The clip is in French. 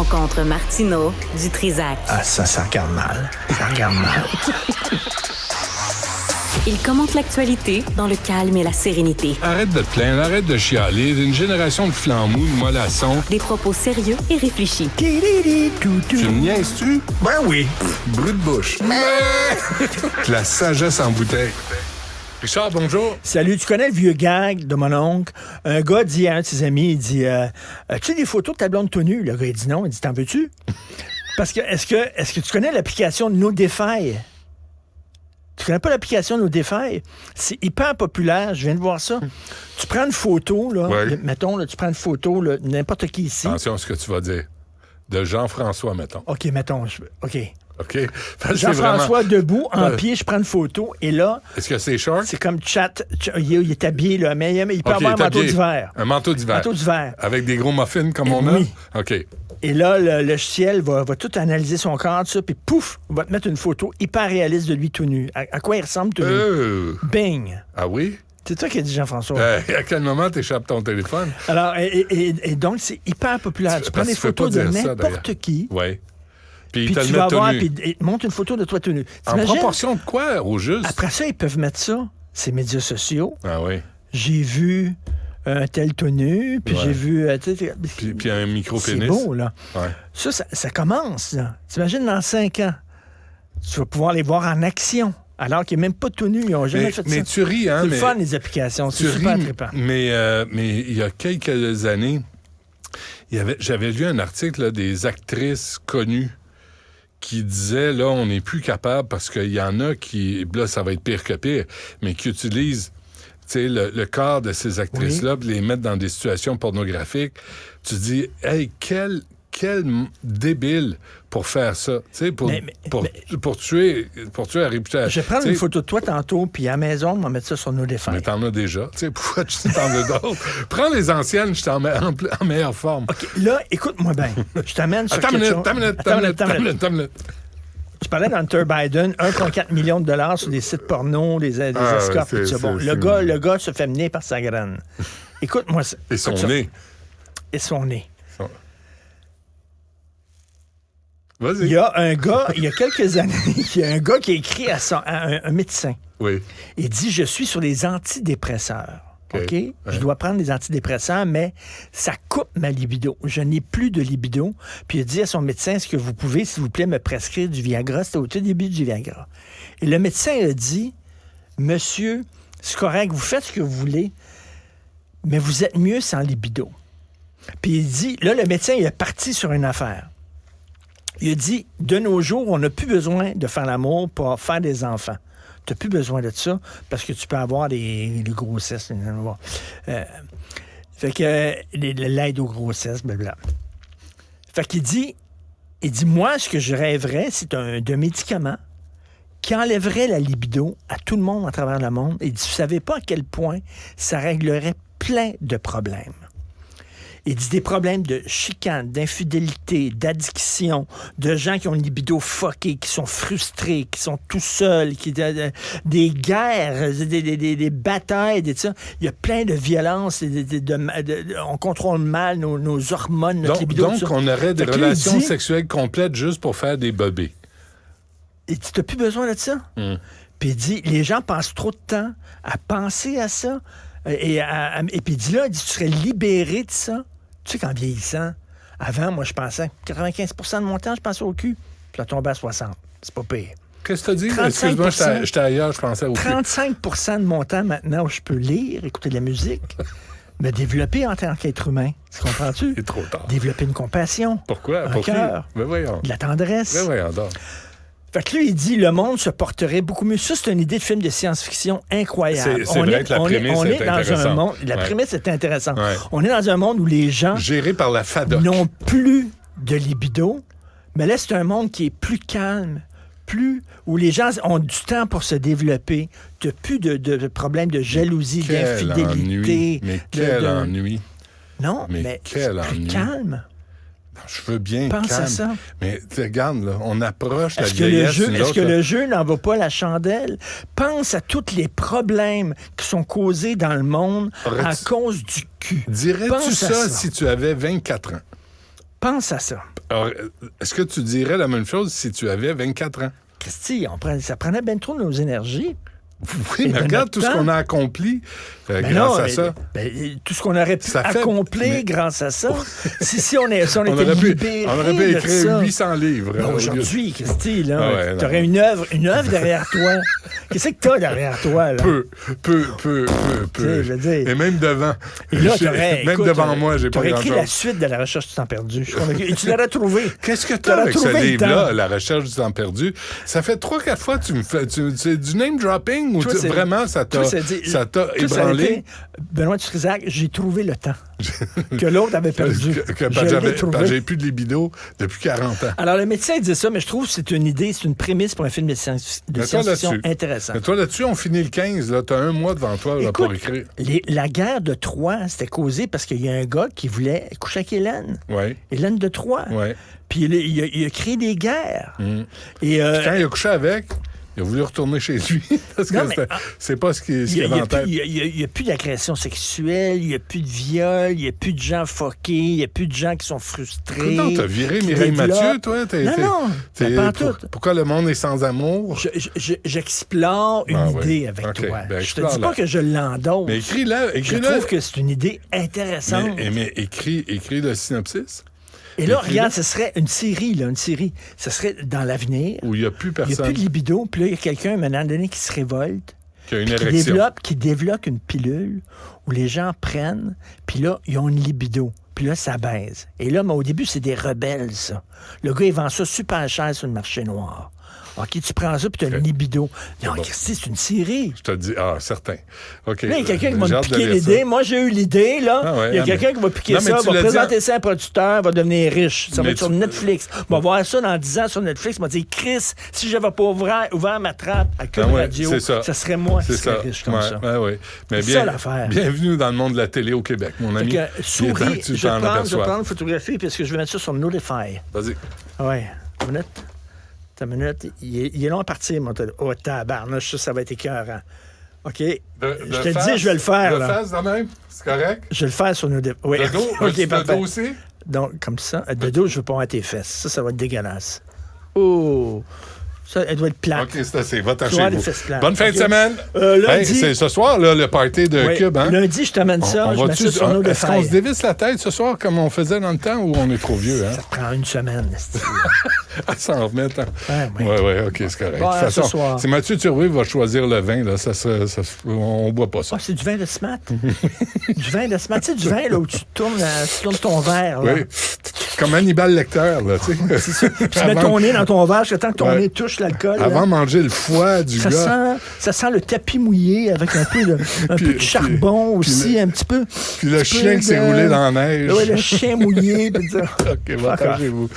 rencontre Martineau du Trizac. Ah, ça regarde mal. Ça regarde mal. Il commente l'actualité dans le calme et la sérénité. Arrête de te plaindre, arrête de chialer. Une génération de flambous, de mollassons. Des propos sérieux et réfléchis. Tu me niaises-tu? Ben oui. Brut de bouche. La sagesse en bouteille. Richard, bonjour. Salut, tu connais le vieux gag de mon oncle? Un gars dit à un de ses amis, il dit as-tu des photos de ta blonde tout nue? Le gars, il dit non. Il dit t'en veux-tu? Parce que est-ce que tu connais l'application NoDefy? Tu connais pas l'application NoDefy? C'est hyper populaire, je viens de voir ça. Tu prends une photo, là, Ouais. mettons, là, tu prends une photo, là, n'importe qui ici. Attention à ce que tu vas dire. De Jean-François, mettons. OK, mettons, OK. OK? Parce que c'est Jean-François vraiment... debout, en pied, je prends une photo, et là, Est-ce que c'est short? c'est comme chat, il est habillé, là, mais il peut OK, avoir un t'as manteau bien. d'hiver. Un manteau d'hiver. Manteau d'hiver. Avec des gros muffins comme on a? Oui. OK. Et là, le logiciel va tout analyser son corps, tout ça, puis pouf, va te mettre une photo hyper réaliste de lui tout nu. À quoi il ressemble tout nu? Bing! Ah oui? C'est toi qui as dit, Jean-François. À quel moment t'échappes ton téléphone? Alors, et donc, c'est hyper populaire. Tu prends parce des que tu fais photos pas de dire ça, n'importe d'ailleurs. qui, Oui. Puis puis t'as tu le vas mettre voir, tout nu. puis il te montre une photo de toi tout nu. En T'imagines? proportion de quoi, au juste? Après ça, ils peuvent mettre ça, ces médias sociaux. Ah oui. J'ai vu un tel tout nu, puis Ouais. j'ai vu... tu sais, Puis un micro-pénis. c'est beau, là. Ouais. Ça commence, là. T'imagines, dans 5 ans, tu vas pouvoir les voir en action, alors qu'il n'est même pas tout nu. Ils n'ont jamais fait ça. Mais tu ris, hein? C'est mais le fun, les applications. C'est tu super ris, trippant. mais il y a quelques années, j'avais lu un article là, des actrices connues qui disaient, là, on n'est plus capable parce qu'il y en a qui, là, ça va être pire que pire, mais qui utilisent le corps de ces actrices-là, puis les mettre dans des situations pornographiques. Tu dis, hey, quel débile pour faire ça, pour tuer la réputation. Je vais prendre une photo de toi tantôt, puis à la maison, on va mettre ça sur nos défenses. Mais t'en as déjà. Tu sais, pourquoi tu t'en veux d'autres? Prends les anciennes, je t'en mets en meilleure forme. OK, là, écoute-moi bien. Je t'amène sur Attends une minute. Tu parlais d'Hunter Biden, 1,4 million de dollars sur des sites porno, des escortes, tout ça. Bon, le gars se fait mener par sa graine. Écoute-moi ça. Et son Écoute ça. nez. Et son nez. Vas-y. Il y a quelques années, il y a un gars qui a écrit à un médecin. Oui. Il dit, je suis sur les antidépresseurs. OK? Ouais. Je dois prendre des antidépresseurs, mais ça coupe ma libido. Je n'ai plus de libido. Puis il a dit à son médecin, est-ce que vous pouvez, s'il vous plaît, me prescrire du Viagra? C'était au tout début du Viagra. Et le médecin a dit, monsieur, c'est correct, vous faites ce que vous voulez, mais vous êtes mieux sans libido. Puis il dit, là, le médecin, il est parti sur une affaire. Il a dit, de nos jours, on n'a plus besoin de faire l'amour pour faire des enfants. Tu n'as plus besoin de ça parce que tu peux avoir des grossesses. Fait que l'aide aux grossesses, blablabla. Fait qu'il dit, moi, ce que je rêverais, c'est de médicaments qui enlèverait la libido à tout le monde à travers le monde. Il dit, vous savez pas à quel point ça réglerait plein de problèmes. Il dit des problèmes de chicane, d'infidélité, d'addiction, de gens qui ont une libido fuckée, qui sont frustrés, qui sont tout seuls, des guerres, des batailles, tout ça. Il y a plein de violences, on contrôle mal nos hormones, notre libido. Donc on aurait des relations sexuelles complètes juste pour faire des bébés. Et tu n'as plus besoin de ça. Puis il dit, les gens passent trop de temps à penser à ça. Et puis il dit là, tu serais libéré de ça. Tu sais qu'en vieillissant, avant, moi, je pensais 95% de mon temps, je pensais au cul. Puis ça tombait à 60. C'est pas pire. Qu'est-ce que tu as dit? Excuse-moi, j'étais ailleurs, je pensais au cul. 35% de mon temps maintenant où je peux lire, écouter de la musique, me développer en tant qu'être humain. Tu comprends-tu? C'est trop tard. Développer une compassion. Pourquoi? Un cœur. Ben voyons. De la tendresse. Ben voyons donc. Fait que lui, il dit, le monde se porterait beaucoup mieux. Ça, c'est une idée de film de science-fiction incroyable. C'est vrai que la prémisse est intéressante. La prémisse est intéressante. Ouais. On est dans un monde où les gens géré par la FADOC n'ont plus de libido, mais là, c'est un monde qui est plus calme, où les gens ont du temps pour se développer. Tu n'as plus de problèmes de jalousie, d'infidélité. Mais quel ennui. Non, mais quel c'est plus ennui. calme. Je veux bien Pense calme. à ça. Mais regarde, là, on approche la Est-ce que le jeu n'en vaut pas la chandelle? Pense à tous les problèmes qui sont causés dans le monde à cause du cul. Dirais-tu ça si tu avais 24 ans? Pense à ça. Alors, est-ce que tu dirais la même chose si tu avais 24 ans? Christy, ça prenait bien trop de nos énergies. Oui, mais de regarde notre tout ce temps. qu'on a accompli Ben grâce non, à ça. tout ce qu'on aurait pu Ça fait- accomplir mais- grâce à ça. si on était On aurait pu libérés de écrire ça. 800 livres. Ben, au lieu de- aujourd'hui, Christy, là, Ah ouais, tu aurais une œuvre derrière toi. Qu'est-ce que tu as derrière toi, là? Peu. Tu sais, je veux dire. Et même devant. Et là, Même devant moi, j'ai pas t'aurais écrit la grand-chose. suite de La recherche du temps perdu. Je suis convaincu. Et tu l'aurais trouvé. Qu'est-ce que tu T'aurais as avec ce trouvé le livre-là, temps. La recherche du temps perdu? Ça fait 3-4 fois que tu me fais... C'est du name-dropping ou Toi, c'est- vraiment ça t'a Toi, ça dit- ça t'a toi, ça a ébranlé? été, Benoît Dutrisac, j'ai trouvé le temps que l'autre avait perdu. Je l'ai trouvé. J'ai plus de libido depuis 40 ans. Alors, le médecin dit ça, mais je trouve que c'est une idée, c'est une prémisse pour un film de Mets-toi science-fiction là-dessus. intéressant. Mais toi, là-dessus, on finit le 15. Là, t'as un mois devant toi là, pour Écoute, écrire. la guerre de Troie, c'était causé parce qu'il y a un gars qui voulait coucher avec Hélène. Oui, Hélène de Troie. oui. Puis il a créé des guerres. Et, Puis quand il a couché avec, il a voulu retourner chez lui. Parce Non, que mais, c'est pas ce qu'il il avait en tête. n'y a plus d'agression sexuelle, il n'y a plus de viol, il n'y a plus de gens foqués, il n'y a plus de gens qui sont frustrés. Non, t'as viré qui Mireille développent. Mathieu, toi? Non, mais pas en tout. Pourquoi le monde est sans amour? J'explore une Ah oui. idée avec OK, toi. ben, Je te explore-la. dis pas que je l'endosse. Mais écris-la, Je écris-la. trouve que c'est une idée intéressante. Mais écris le synopsis. Et là, écris-le. regarde, ce serait une série, là, une série. Ce serait dans l'avenir. Où il n'y a plus Il n'y a personne plus de libido. Puis là, il y a quelqu'un, à un moment donné, qui se révolte. qui a une Qui érection. développe une pilule où les gens prennent, puis là, ils ont une libido. Puis là, ça baise. Et là, mais au début, c'est des rebelles, ça. Le gars, il vend ça super cher sur le marché noir. OK, tu prends ça, puis tu as une libido. Non, bon. Christy, c'est une série. Je te dis, certain. OK. Là, il y a quelqu'un qui va J'ai me hâte de piquer lire l'idée. ça. Moi, j'ai eu l'idée, là. Ah ouais, il y a ah, quelqu'un mais- qui va piquer Non, mais ça, tu va l'as dit présenter ça à un producteur, va devenir riche. Ça va Mais être sur tu- Netflix. On va voir ça dans 10 ans sur Netflix. On va dire, Chris, si j'avais pas ouvert ma trappe à Cube Ah ouais, Radio, c'est ça. ça serait moi qui C'est serais ça. riche comme Ouais, ça. ouais, ouais. Mais C'est ça, l'affaire. Bienvenue dans le monde de la télé au Québec, mon ami. Fait que, Il est temps souris, que tu je vais t'en prendre aperçoives. une photographie parce que je vais mettre ça sur Notify. Vas-y. Ouais. Une minute. T'as une minute. Il est long à partir, mon téléphone. Oh, tabarnouche, ça va être écœurant. OK. Je te dis, je vais le faire, De là. face, de même? C'est correct? Je vais le faire sur Notify. Oui. De dos? OK, De parfait. dos aussi? Donc, comme ça. De dos, je veux pas voir tes fesses. Ça va être dégueulasse. Oh. Ça, elle doit être plate. OK, c'est assez. Va Tu vois, chez les vous. fesses plates. Bonne fin de OK. semaine. Lundi. Hey, c'est ce soir, là, le party de Oui. Cube, hein? Lundi, je t'amène ça. Je mets ça sur Notify. Est-ce qu'on se dévisse la tête ce soir comme on faisait dans le temps ou on est trop vieux, hein? Ça te prend une semaine. À s'en remettre. Hein? Ouais, Ouais, OK, c'est correct. Bon, de toute ce façon, soir. c'est Mathieu Turvey qui va choisir le vin, là. On boit pas ça. Ah, c'est du vin de smat. Du vin de smat. Tu sais, du vin là, où tu tournes ton verre. Là. Oui. Comme Hannibal Lecter, là, tu sais. C'est ça. Puis tu mets Avant- ton nez dans ton verre jusqu'à temps que ton Ouais. nez touche l'alcool. là. Avant de manger le foie du gars. Ça sent le tapis mouillé avec un peu de charbon aussi, un petit peu. Puis le chien qui s'est roulé dans la neige. Oui, le chien mouillé. Puis ça. OK, va chez vous.